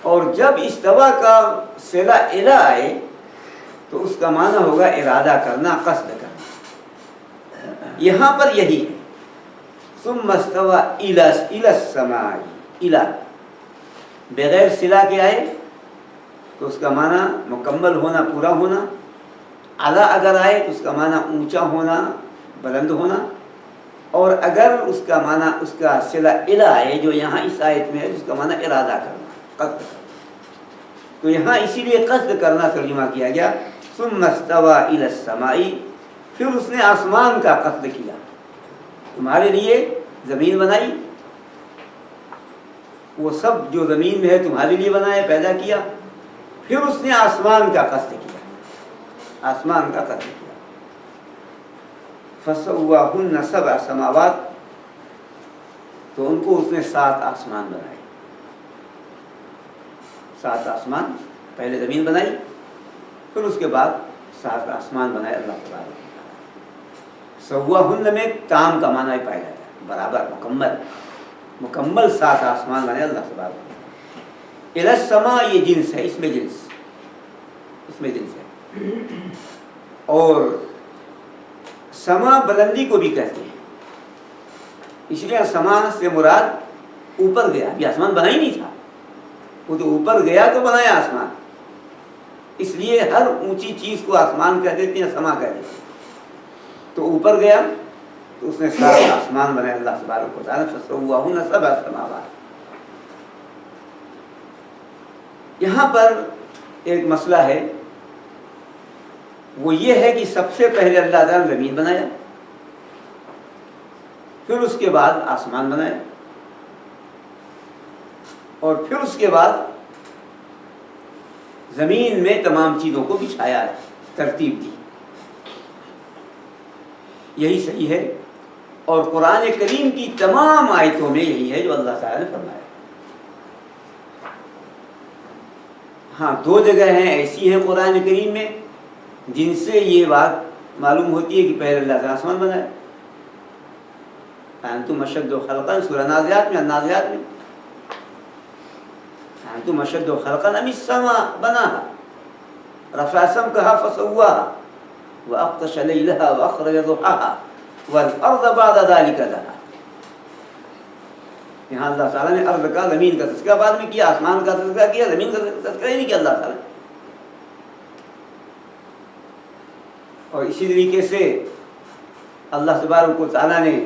اور جب استوا کا صلہ الی آئے تو اس کا معنی ہوگا ارادہ کرنا، قصد کرنا. یہاں پر یہی ہے ثم استوى الى السماء. الى بغیر صلہ کے آئے تو اس کا معنی مکمل ہونا، پورا ہونا. اعلیٰ اگر آئے تو اس کا معنی اونچا ہونا، بلند ہونا. اور اگر اس کا معنی، اس کا صلہ الی آئے جو یہاں اس آیت میں ہے، اس کا معنی ارادہ کرنا، قصد کرنا. تو یہاں اسی لیے قصد کرنا ترجمہ کیا گیا ثم استوى الى السماء. پھر اس نے آسمان کا قصد کیا. تمہارے لیے زمین بنائی، وہ سب جو زمین میں ہے تمہارے لیے بنایا، پیدا کیا. پھر اس نے آسمان کا قصد کیا، آسمان کا قصد کیا. فَسَوَّاهُنَّ 7 سماوات، تو ان کو اس نے 7 آسمان بنائے. 7 آسمان، پہلے زمین بنائی، پھر اس کے بعد 7 آسمان بنائے اللہ تبارک. سواہن میں کام کا معنی پایا جاتا ہے، برابر، مکمل. مکمل 7 آسمان بنائے اللہ تبارک. الی السماء یہ جنس ہے، اس میں جنس ہے. اور سما بلندی کو بھی کہتے ہیں، اس لیے سما سے مراد اوپر گیا. ابھی آسمان بنا ہی نہیں تھا، وہ تو اوپر گیا تو بنایا آسمان. اس لیے ہر اونچی چیز کو آسمان کہہ دیتے ہیں، سما کہہ دیتے ہیں. تو اوپر گیا تو اس نے 7 آسمان بنائے اللہ تبارک و تعالیٰ. فَسَوَّاهُنَّ 7 سماوات. یہاں پر ایک مسئلہ ہے، وہ یہ ہے کہ سب سے پہلے اللہ تعالیٰ نے زمین بنایا، پھر اس کے بعد آسمان بنایا، اور پھر اس کے بعد زمین میں تمام چیزوں کو بچھایا، ترتیب دی. یہی صحیح ہے. اور قرآن کریم کی تمام آیتوں میں یہی ہے جو اللہ تعالیٰ نے فرمایا. ہاں 2 جگہ ہیں ایسی ہیں قرآن کریم میں جن سے یہ بات معلوم ہوتی ہے کہ پہلے اللہ تعالیٰ آسمان بنایا. انتم اشد خلقا، سورہ نازعات میں، النازعات میں، انتم اشد خلقا ام السماء بناها رفع سمكها فسواها واغطش ليلها واخرج ضحاها والارض بعد ذلك دحاها. یہاں اللہ تعالیٰ نے ارض کا زمین کا تذکرہ بعد میں کیا، آسمان کا تذکرہ کیا، زمین کا تذکرہ ہی نہیں کیا اللہ تعالیٰ نے۔ اور اسی طریقے سے اللہ تبارک و تعالیٰ نے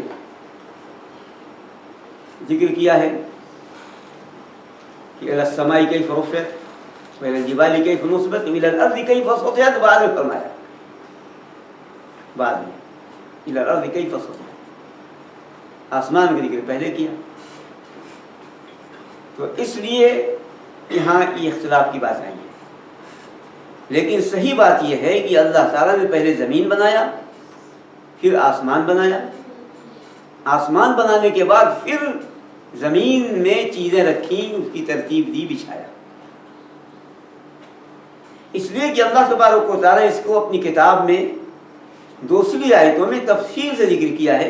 ذکر کیا ہے کہ الی السماء کیف رفعت والی الجبال کیف نصبت والی الارض کیف سطحت، بعد میں فرمایا، بعد میں الی الارض کیف سطحت، آسمان کا ذکر پہلے کیا۔ تو اس لیے یہاں یہ اختلاف کی بات آئی ہے، لیکن صحیح بات یہ ہے کہ اللہ تعالیٰ نے پہلے زمین بنایا، پھر آسمان بنایا، آسمان بنانے کے بعد پھر زمین میں چیزیں رکھیں، اس کی ترتیب دی، بچھایا۔ اس لیے کہ اللہ تبارک و تعالیٰ اس کو اپنی کتاب میں دوسری آیتوں میں تفصیل سے ذکر کیا ہے۔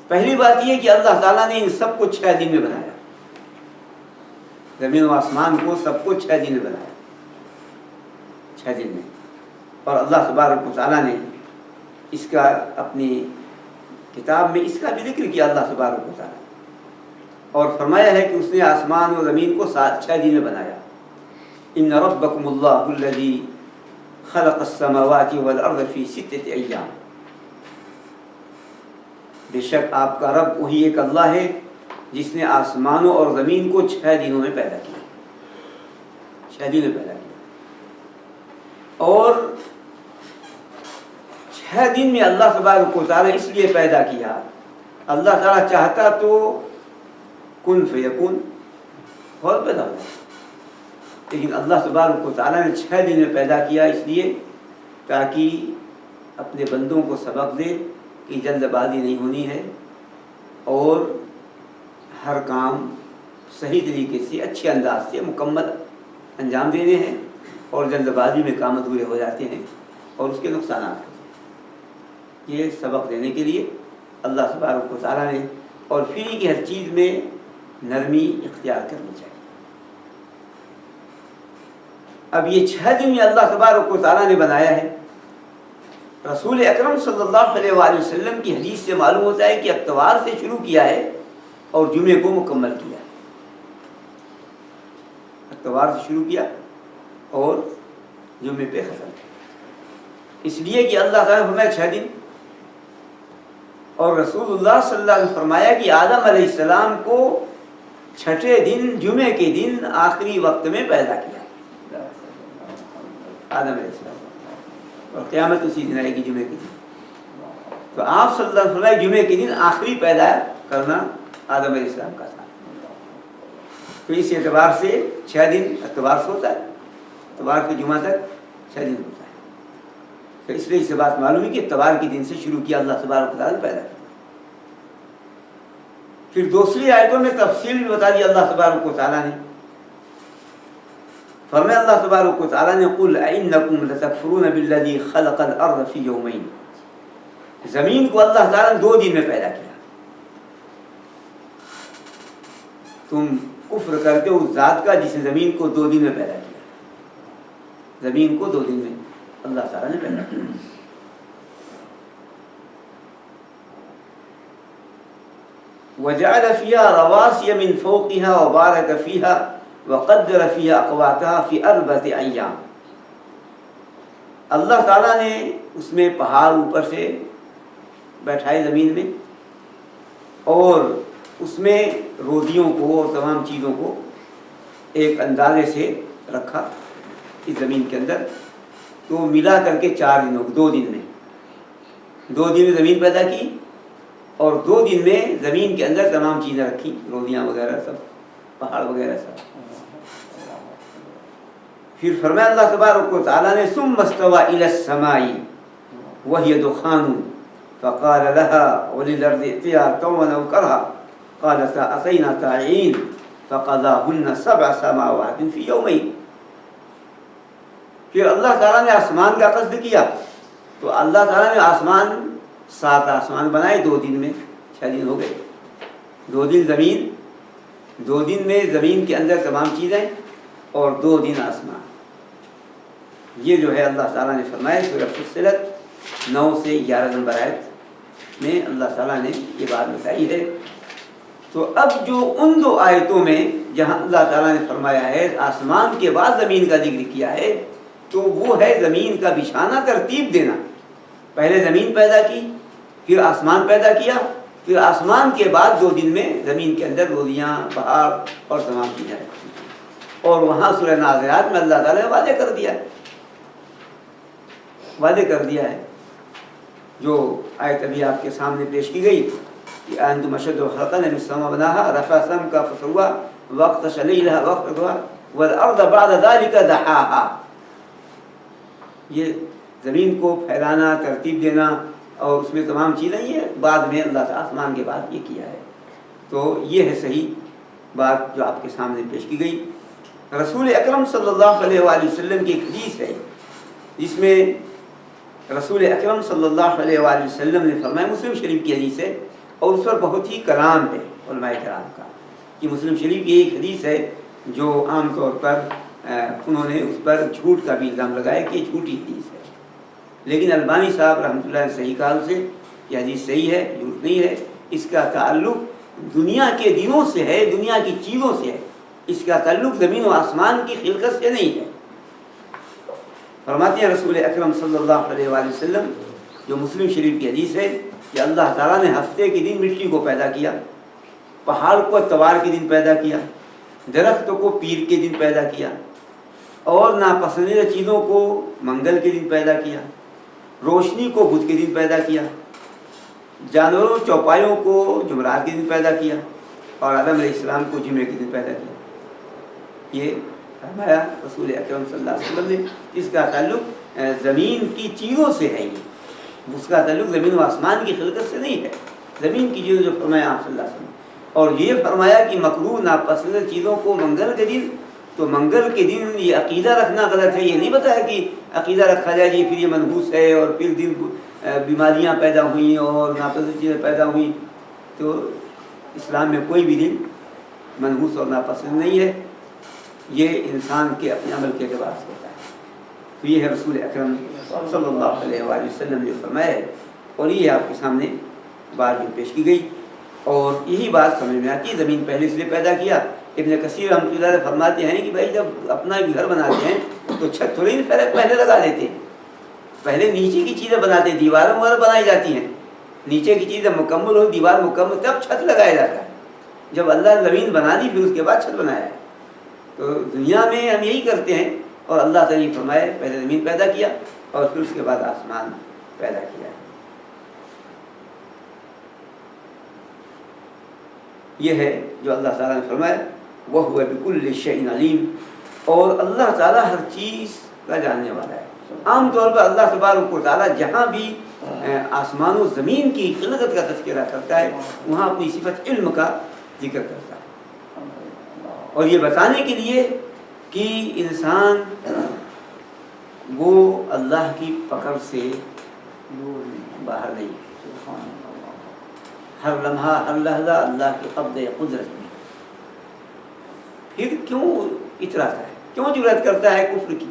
پہلی بات یہ کہ اللہ تعالیٰ نے ان سب کو 6 دن میں بنایا، زمین و آسمان کو سب کو 6 دن میں بنایا، 6 دن میں۔ اور اللہ تبارک و تعالیٰ نے اس کا اپنی کتاب میں اس کا بھی ذکر کیا اللہ تبارک و تعالیٰ، اور فرمایا ہے کہ اس نے آسمان و زمین کو 6 دن میں بنایا۔ ان ربکم اللہ الذی خلق السماوات والارض فی 6 ایام، بے شک آپ کا رب وہی ایک اللہ ہے جس نے آسمانوں اور زمین کو 6 دنوں میں پیدا کیا، 6 دن میں پیدا کیا۔ اور 6 دن میں اللہ تبارک و تعالیٰ اس لیے پیدا کیا، اللہ تعالیٰ چاہتا تو کن فیکون بہت پیدا ہوا، لیکن اللہ تبارک و تعالیٰ نے 6 دن میں پیدا کیا، اس لیے تاکہ اپنے بندوں کو سبق دے کہ جلد بازی نہیں ہونی ہے، اور ہر کام صحیح طریقے سے اچھے انداز سے مکمل انجام دینے ہیں، اور جلد بازی میں کام ادھورے ہو جاتے ہیں اور اس کے نقصانات ہوتے ہیں۔ یہ سبق دینے کے لیے اللہ تبارک و تعالیٰ نے، اور پھر کی ہر چیز میں نرمی اختیار کرنی چاہیے۔ اب یہ 6 دن میں اللہ تبارک و تعالیٰ نے بنایا ہے۔ رسول اکرم صلی اللہ علیہ وآلہ وسلم کی حدیث سے معلوم ہوتا ہے کہ اتوار سے شروع کیا ہے اور جمعے کو مکمل کیا، اتوار سے شروع کیا اور جمعے پہ ختم، اس لیے کہ اللہ تعالیٰ نے فرمایا 6 دن، اور رسول اللہ صلی اللہ علیہ وسلم فرمایا کہ آدم علیہ السلام کو 6ٹھے دن جمعے کے دن آخری وقت میں پیدا کیا، آدم علیہ السلام، اور قیامت اسی دن آئے گی جمعے کے دن۔ تو آپ صلی اللہ علیہ وسلم جمعے کے دن آخری پیدا کرنا آدم علیہ السلام کا تھا۔ تو اس اعتبار سے 6 دن اتوار سے ہوتا ہے، اتوار سے جمعہ تک 6 دن ہوتا ہے۔ تو اس لیے اس سے بات معلوم ہے کہ اتوار کے دن سے شروع کیا اللہ تبارک و تعالیٰ نے پیدا کرنا۔ پھر دوسری آیتوں میں تفصیل بھی بتا دیا اللہ تبارک و تعالیٰ نے، فرمایا اللہ تبارک و تعالیٰ نے قل اَإِنَّكُمْ لَتَكْفُرُونَ بِالَّذِي خَلَقَ الْأَرْضَ فِي يَوْمَيْنِ، زمین کو اللہ تعالیٰ نے 2 دن میں پیدا کیا، تم کفر کرتے ہو اس ذات کا جس نے زمین کو 2 دن میں پیدا کیا، زمین کو 2 دن میں اللہ تعالیٰ نے پیدا کیا۔ وَجَعَلَ فِيهَا رَوَاسِيَ مِن فَوْقِهَا وَبَارَكَ فِيهَا وَقَدَّرَ فِيهَا أَقْوَاتَهَا فِي 4 أَيَّامٍ، اللہ تعالیٰ نے اس میں پہاڑ اوپر سے بیٹھائے زمین میں، اور اس میں روزیوں کو اور تمام چیزوں کو ایک اندازے سے رکھا اس زمین کے اندر، تو ملا کر کے 4 دنوں 2 دن میں 2 دن میں زمین پیدا کی، اور 2 دن میں زمین کے اندر تمام چیزیں رکھی، روزیاں وغیرہ سب، پہاڑ وغیرہ سب۔ پھر فرمایا اللہ تبارک و تعالیٰ نے ثم استوى الى السماء وهي دخان فقال لها وللارض ائتيا طوعا او كرها قالتا اتينا طاعين فقضاهن 7 سماوات في يومين۔ پھر اللہ تعالیٰ نے آسمان کا قصد کیا، تو اللہ تعالیٰ نے 7 آسمان بنائے 2 دن میں، 6 دن ہو گئے، 2 دن زمین، 2 دن میں زمین کے اندر تمام چیزیں، اور 2 دن آسمان۔ یہ جو ہے اللہ تعالیٰ نے فرمایا سورہ فصلت 9 سے 11 نمبر آیت، میں اللہ تعالیٰ نے یہ بات بتائی ہے۔ تو اب جو ان 2 آیتوں میں جہاں اللہ تعالیٰ نے فرمایا ہے آسمان کے بعد زمین کا ذکر کیا ہے، تو وہ ہے زمین کا بچھانا، ترتیب دینا۔ پہلے زمین پیدا کی، پھر آسمان پیدا کیا، پھر آسمان کے بعد 2 دن میں زمین کے اندر روزیاں، پہاڑ اور تمام چیزیں رکھی، اور وہاں سورہ نازعات میں اللہ تعالیٰ نے واضح کر دیا ہے جو آیت ابھی آپ کے سامنے پیش کی گئی کہ انتم اشد خلقا من السماء بناها رفع سمكها فسواها واغطش ليلها واخرجها والارض بعد ذلك دحاها۔ یہ زمین کو پھیلانا، ترتیب دینا اور اس میں تمام چیزیں، یہ بعد میں اللہ تعالیٰ آسمان کے بعد یہ کیا ہے۔ تو یہ ہے صحیح بات جو آپ کے سامنے پیش کی گئی۔ رسول اکرم صلی اللہ علیہ وآلہ وسلم کی ایک حدیث ہے جس میں رسول اکرم صلی اللہ علیہ وآلہ وسلم نے فرمایا، مسلم شریف کی حدیث ہے اور اس پر بہت ہی کلام ہے علماء کرام کا، کہ مسلم شریف کی ایک حدیث ہے جو عام طور پر انہوں نے اس پر جھوٹ کا بھی الزام لگایا کہ جھوٹی حدیث ہے، لیکن البانی صاحب رحمۃ اللہ علیہ صحیح کہا اسے یہ حدیث صحیح ہے، جھوٹ نہیں ہے، اس کا تعلق دنیا کے دنوں سے ہے، دنیا کی چیزوں سے ہے، اس کا تعلق زمین و آسمان کی خلقت سے نہیں ہے۔ فرماتے ہیں رسول اکرم صلی اللہ علیہ وآلہ وسلم، جو مسلم شریف کی حدیث ہے، کہ اللہ تعالیٰ نے ہفتے کے دن مٹی کو پیدا کیا، پہاڑ کو اتوار کے دن پیدا کیا، درختوں کو پیر کے دن پیدا کیا، اور ناپسندیدہ چیزوں کو منگل کے دن پیدا کیا، روشنی کو بدھ کے دن پیدا کیا، جانوروں چوپایوں کو جمعرات کے دن پیدا کیا، اور آدم علیہ السلام کو جمعے کے دن پیدا کیا۔ یہ فرمایا رسول اکرم صلی اللہ علیہ وسلم نے، اس کا تعلق زمین کی چیزوں سے ہے، یہ اس کا تعلق زمین و آسمان کی خلقت سے نہیں ہے، زمین کی چیزوں جو فرمایا آپ صلی اللہ علیہ وسلم۔ اور یہ فرمایا کہ مکروہ ناپسندیدہ چیزوں کو منگل کے دن، تو منگل کے دن یہ عقیدہ رکھنا غلط ہے، یہ نہیں بتایا کہ عقیدہ رکھا جائے جی پھر یہ منحوس ہے اور پھر دن بیماریاں پیدا ہوئیں اور ناپسندیدہ چیزیں پیدا ہوئیں۔ تو اسلام میں کوئی بھی دن منحوس اور ناپسند نہیں ہے، یہ انسان کے اپنے عمل کے اعتبار سے ہوتا ہے۔ تو یہ ہے رسول اکرم صلی اللہ علیہ وآلہ وسلم نے فرمایا ہے، اور یہ آپ کے سامنے بات جو پیش کی گئی، اور یہی بات سمجھ میں آتی ہے زمین پہلے اس لیے پیدا کیا۔ ابن کثیر رحمۃ اللہ علیہ فرماتے ہیں کہ بھائی جب اپنا گھر بناتے ہیں تو چھت تھوڑی پہلے لگا لیتے ہیں، پہلے نیچے کی چیزیں بناتے ہیں، دیواریں وغیرہ بنائی جاتی ہیں، نیچے کی چیزیں مکمل ہو، دیوار مکمل، تب چھت لگایا جاتا ہے۔ جب اللہ نے زمین بنا دی پھر اس کے بعد چھت بنایا ہے۔ تو دنیا میں ہم یہی کرتے ہیں، اور اللہ تعالیٰ نے فرمایا پہلے زمین پیدا کیا اور پھر اس کے بعد آسمان پیدا کیا۔ یہ ہے جو اللہ تعالیٰ نے فرمایا وَهُوَ بِكُلِّ شَيْءٍ عَلِيمٌ، اور اللہ تعالیٰ ہر چیز کا جاننے والا ہے۔ عام طور پر اللہ تبارک و تعالیٰ جہاں بھی آسمان و زمین کی خلقت کا تذکرہ کرتا ہے وہاں اپنی صفت علم کا ذکر کرتا ہے، اور یہ بتانے کے لیے کہ انسان وہ اللہ کی پکڑ سے باہر نہیں، ہر لمحہ ہر لحظہ اللہ کے قبض قدرت میں، پھر کیوں اتراتا ہے، کیوں جرأت کرتا ہے کفر کی؟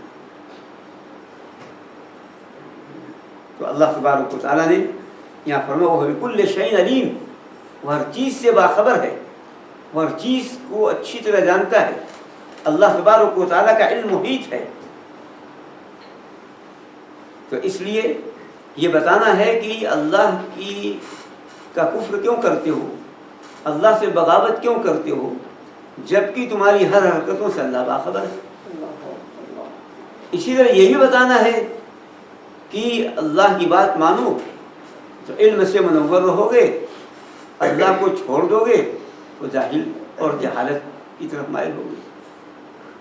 تو اللہ تبارک و تعالیٰ نے یہاں فرمایا وہ بِكُلِّ شَيْءٍ عَلِيمٌ، وہ ہر چیز سے باخبر ہے، وہ ہر چیز کو اچھی طرح جانتا ہے، اللہ تبارک و تعالیٰ کا علم محیط ہے۔ تو اس لیے یہ بتانا ہے کہ اللہ کی کا کفر کیوں کرتے ہو، اللہ سے بغاوت کیوں کرتے ہو، جبکہ تمہاری ہر حرکتوں سے اللہ باخبر ہے۔ اسی طرح یہ بھی بتانا ہے کہ اللہ کی بات مانو تو علم سے منور رہو گے، اللہ کو چھوڑ دو گے تو جاہل اور جہالت کی طرف مائل ہوگے۔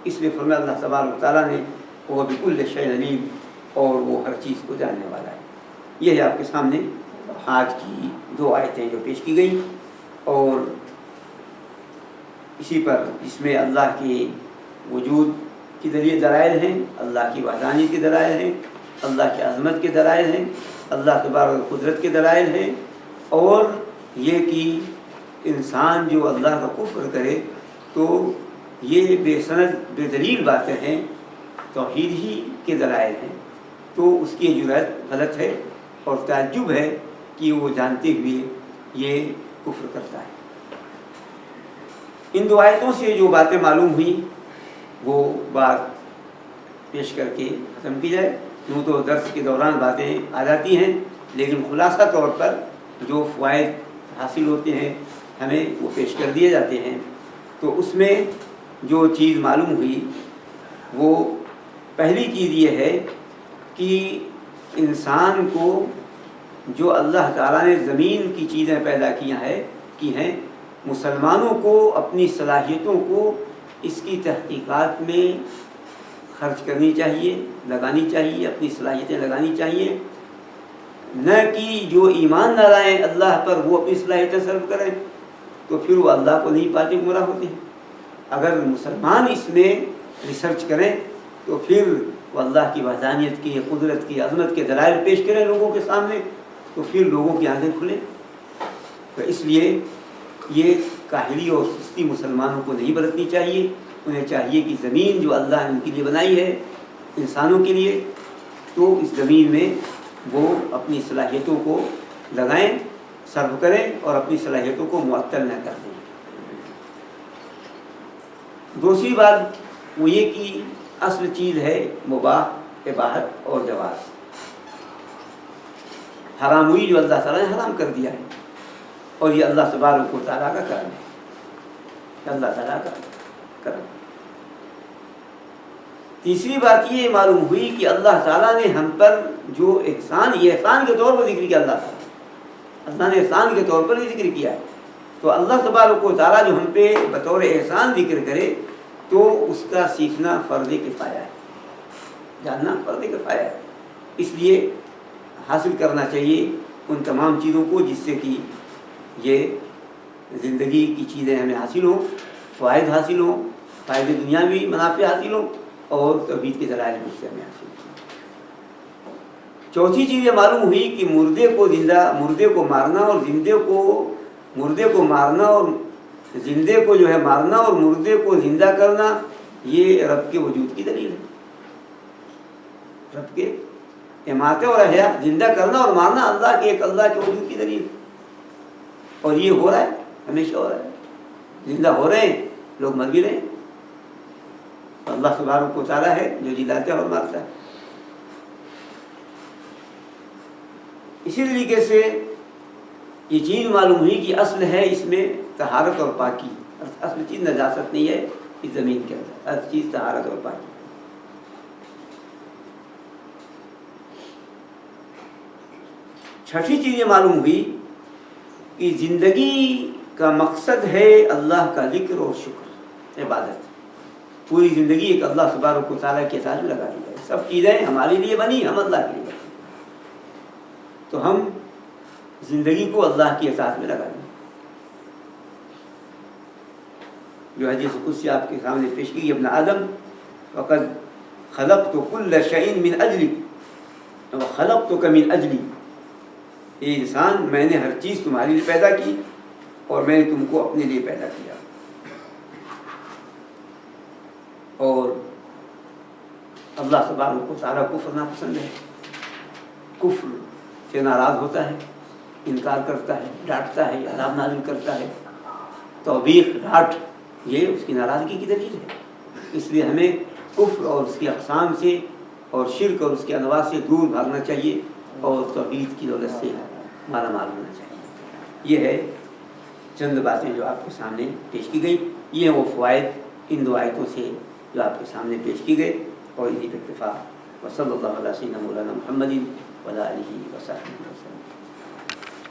اس لیے فرمایا اللہ تبارک و تعالیٰ نے وہ بِكُلِّ شَيْءٍ عَلِيمٌ، اور وہ ہر چیز کو جاننے والا ہے۔ یہ ہے آپ کے سامنے آج کی 2 آیتیں جو پیش کی گئیں، اور اسی پر اس میں اللہ کے وجود کی دلائل ہیں، اللہ کی وحدانیت کے دلائل ہیں، اللہ کی عظمت کے دلائل ہیں، اللہ تبارک قدرت کے دلائل ہیں، اور یہ کہ انسان جو اللہ کا کفر کرے تو یہ بے سند بے دلیل باتیں ہیں، توحید ہی کے دلائل ہیں، تو اس کی جرأت غلط ہے، اور تعجب ہے کہ وہ جانتے ہوئے یہ کفر کرتا ہے۔ ان دو آیتوں سے جو باتیں معلوم ہوئیں وہ بات پیش کر کے ختم کی جائے۔ یوں تو درس کے دوران باتیں آ جاتی ہیں، لیکن خلاصہ طور پر جو فوائد حاصل ہوتے ہیں ہمیں وہ پیش کر دیے جاتے ہیں۔ تو اس میں جو چیز معلوم ہوئی وہ پہلی چیز یہ ہے کہ انسان کو جو اللہ تعالیٰ نے زمین کی چیزیں پیدا کی ہیں، مسلمانوں کو اپنی صلاحیتوں کو اس کی تحقیقات میں خرچ کرنی چاہیے، لگانی چاہیے، اپنی صلاحیتیں لگانی چاہیے، نہ کہ جو ایمان نہ لائیں اللہ پر وہ اپنی صلاحیتیں صرف کریں تو پھر وہ اللہ کو نہیں پاتے، گمراہ ہوتے ہیں۔ اگر مسلمان اس میں ریسرچ کریں تو پھر وہ اللہ کی وحدانیت کی، قدرت کی، عظمت کے دلائل پیش کریں لوگوں کے سامنے، تو پھر لوگوں کی آنکھیں کھلیں۔ تو اس لیے یہ کاہلی اور سستی مسلمانوں کو نہیں برتنی چاہیے۔ انہیں چاہیے کہ زمین جو اللہ نے ان کے لیے بنائی ہے انسانوں کے لیے، تو اس زمین میں وہ اپنی صلاحیتوں کو لگائیں، صرف کریں اور اپنی صلاحیتوں کو معطل نہ کر دیں۔ دوسری بات وہ یہ کہ اصل چیز ہے مباح، اباحت اور جواز۔ حرام ہوئی جو اللہ تعالیٰ نے حرام کر دیا ہے، اور یہ اللہ تبارک و تعالیٰ کا کرم ہے، اللہ تعالیٰ کا کرم۔ تیسری بات یہ معلوم ہوئی کہ اللہ تعالیٰ نے ہم پر جو احسان، یہ احسان کے طور پر ذکر کیا، اللہ نے احسان کے طور پر ہی ذکر کیا ہے، تو اللہ تبارک و تعالیٰ جو ہم پہ بطور احسان ذکر کرے تو اس کا سیکھنا فرض کفایہ ہے، جاننا فرض کفایہ ہے۔ اس لیے حاصل کرنا چاہیے ان تمام چیزوں کو جس سے کہ یہ زندگی کی چیزیں ہمیں حاصل ہوں، فوائد حاصل ہوں، فائدے دنیاوی منافع حاصل ہوں، اور توحید کے دلائل بھی اس سے ہمیں حاصل ہوں۔ چوتھی چیز یہ معلوم ہوئی کہ مردے کو مارنا اور زندے کو جو ہے مارنا اور مردے کو زندہ کرنا یہ رب کے وجود کی دلیل ہے۔ رب کے اماتِ اور احیاء، زندہ کرنا اور مارنا اللہ کے وجود کی دلیل، اور یہ ہو رہا ہے، ہمیشہ ہو رہا ہے، زندہ ہو رہے ہیں، لوگ مر بھی رہے ہیں۔ اللہ تبارک و تعالیٰ ہے جو جلاتا ہے اور مارتا ہے۔ اسی طریقے سے یہ چیز معلوم ہوئی کہ اصل ہے اس میں طہارت اور پاکی، اصل چیز نجاست نہیں ہے اس زمین کے اندر، ہر چیز طہارت اور پاکی۔ چھٹی چیز یہ معلوم ہوئی کہ زندگی کا مقصد ہے اللہ کا ذکر اور شکر، عبادت۔ پوری زندگی ایک اللہ تبارک و تعالیٰ کے ساتھ لگا دی جائے، سب چیزیں ہمارے لیے بنی، ہم اللہ کے لیے بنی، تو ہم زندگی کو اللہ کے ساتھ میں لگا دیں۔ جو حدیث قدسی آپ کے سامنے پیش کی، ابن آدم وقد خلقت كل شيء من اجلك وخلقتك من اجلی، اے انسان میں نے ہر چیز تمہارے لیے پیدا کی اور میں نے تم کو اپنے لیے پیدا کیا۔ اور اللہ تبارک و تعالیٰ کفر ناپسند ہے، کفر سے ناراض ہوتا ہے، انکار کرتا ہے، ڈانٹتا ہے، عذاب نازل کرتا ہے۔ توبیخ، ڈانٹ یہ اس کی ناراضگی کی دلیل ہے۔ اس لیے ہمیں کفر اور اس کی اقسام سے اور شرک اور اس کے انواع سے دور بھاگنا چاہیے اور توحید کی دولت سے مالا مال ہونا چاہیے۔ یہ ہے چند باتیں جو آپ کے سامنے پیش کی گئی، یہ ہیں وہ فوائد ان دو آیتوں سے جو آپ کے سامنے پیش کی گئے، اور انہی پہ اکتفا۔ وصلی اللہ علیہ سیدنا مولانا محمد وعلی آلہ وصحبہ وسلم۔